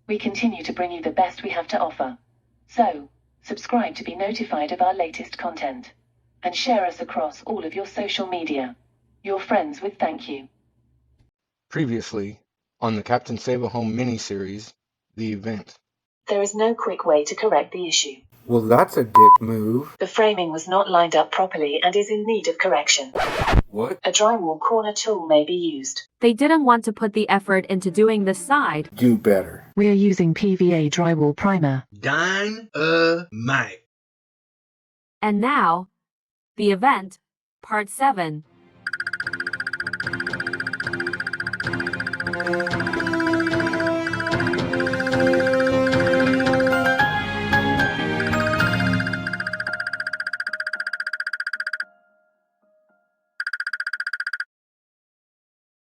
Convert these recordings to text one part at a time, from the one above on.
We continue to bring you the best we have to offer. So, subscribe to be notified of our latest content. And share us across all of your social media. Your friends would thank you. Previously, on the Captain Save-A-Home miniseries, The Event. There is no quick way to correct the issue. Well, that's a dick move. The framing was not lined up properly and is in need of correction. What? A drywall corner tool may be used. They didn't want to put the effort into doing this side. Do better. We are using PVA drywall primer. Dynamite. And now, The Event, Part 7.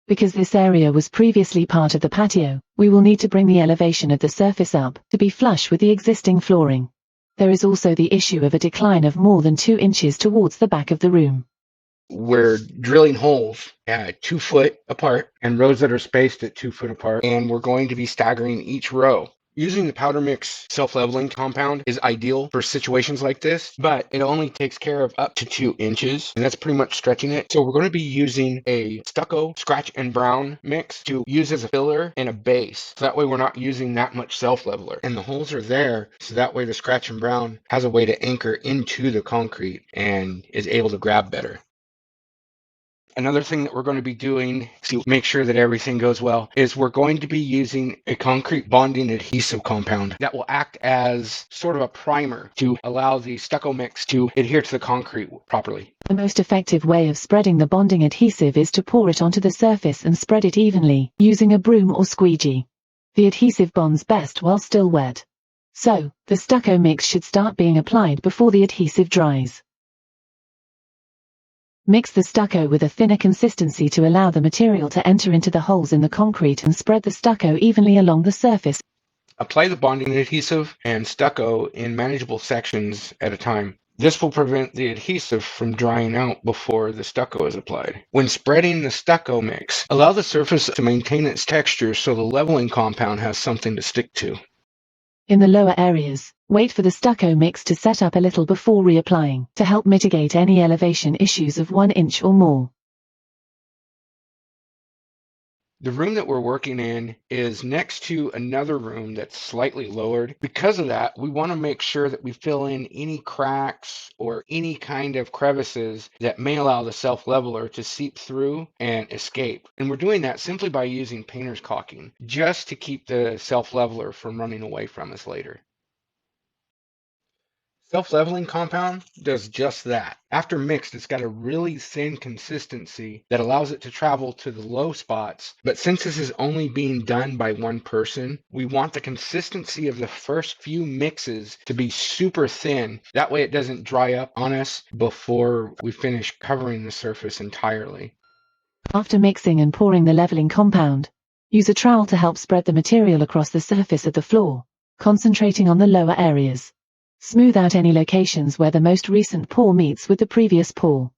Because this area was previously part of the patio, we will need to bring the elevation of the surface up to be flush with the existing flooring. There is also the issue of a decline of more than 2 inches towards the back of the room. We're drilling holes at 2 foot apart and rows that are spaced at 2 foot apart, and we're going to be staggering each row. Using the powder mix self-leveling compound is ideal for situations like this, but it only takes care of up to 2 inches, and that's pretty much stretching it. So we're going to be using a stucco scratch and brown mix to use as a filler and a base. So that way we're not using that much self-leveler. And the holes are there, so that way the scratch and brown has a way to anchor into the concrete and is able to grab better. Another thing that we're going to be doing to make sure that everything goes well is we're going to be using a concrete bonding adhesive compound that will act as sort of a primer to allow the stucco mix to adhere to the concrete properly. The most effective way of spreading the bonding adhesive is to pour it onto the surface and spread it evenly, using a broom or squeegee. The adhesive bonds best while still wet. So, the stucco mix should start being applied before the adhesive dries. Mix the stucco with a thinner consistency to allow the material to enter into the holes in the concrete and spread the stucco evenly along the surface. Apply the bonding adhesive and stucco in manageable sections at a time. This will prevent the adhesive from drying out before the stucco is applied. When spreading the stucco mix, allow the surface to maintain its texture so the leveling compound has something to stick to. In the lower areas, wait for the stucco mix to set up a little before reapplying, to help mitigate any elevation issues of 1 inch or more. The room that we're working in is next to another room that's slightly lowered. Because of that, we want to make sure that we fill in any cracks or any kind of crevices that may allow the self-leveler to seep through and escape. And we're doing that simply by using painter's caulking, just to keep the self-leveler from running away from us later. Self-leveling compound does just that. After mixed, it's got a really thin consistency that allows it to travel to the low spots. But since this is only being done by one person, we want the consistency of the first few mixes to be super thin. That way it doesn't dry up on us before we finish covering the surface entirely. After mixing and pouring the leveling compound, use a trowel to help spread the material across the surface of the floor, concentrating on the lower areas. Smooth out any locations where the most recent pour meets with the previous pour.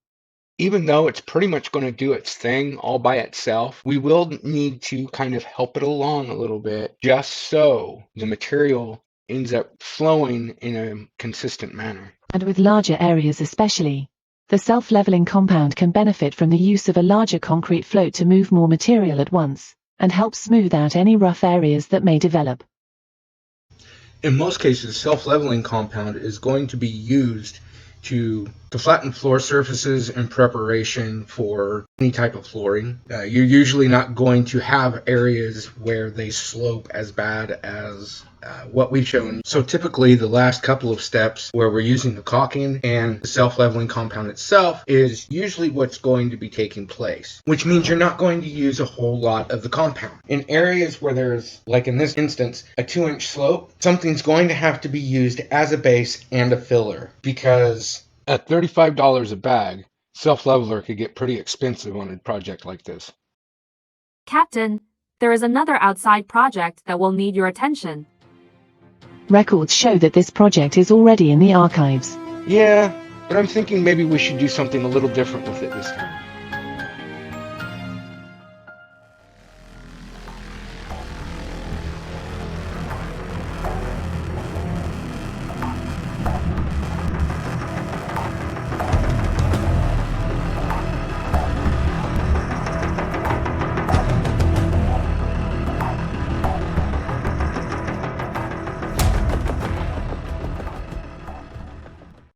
Even though it's pretty much going to do its thing all by itself, we will need to kind of help it along a little bit, just so the material ends up flowing in a consistent manner. And with larger areas especially, the self-leveling compound can benefit from the use of a larger concrete float to move more material at once, and help smooth out any rough areas that may develop. In most cases, self-leveling compound is going to be used to flatten floor surfaces in preparation for any type of flooring. You're usually not going to have areas where they slope as bad as what we've shown. So typically the last couple of steps where we're using the caulking and the self-leveling compound itself is usually what's going to be taking place, which means you're not going to use a whole lot of the compound. In areas where there's, like in this instance, a 2-inch slope, something's going to have to be used as a base and a filler, because at $35 a bag, self-leveler could get pretty expensive on a project like this. Captain, there is another outside project that will need your attention. Records show that this project is already in the archives. Yeah, but I'm thinking maybe we should do something a little different with it this time.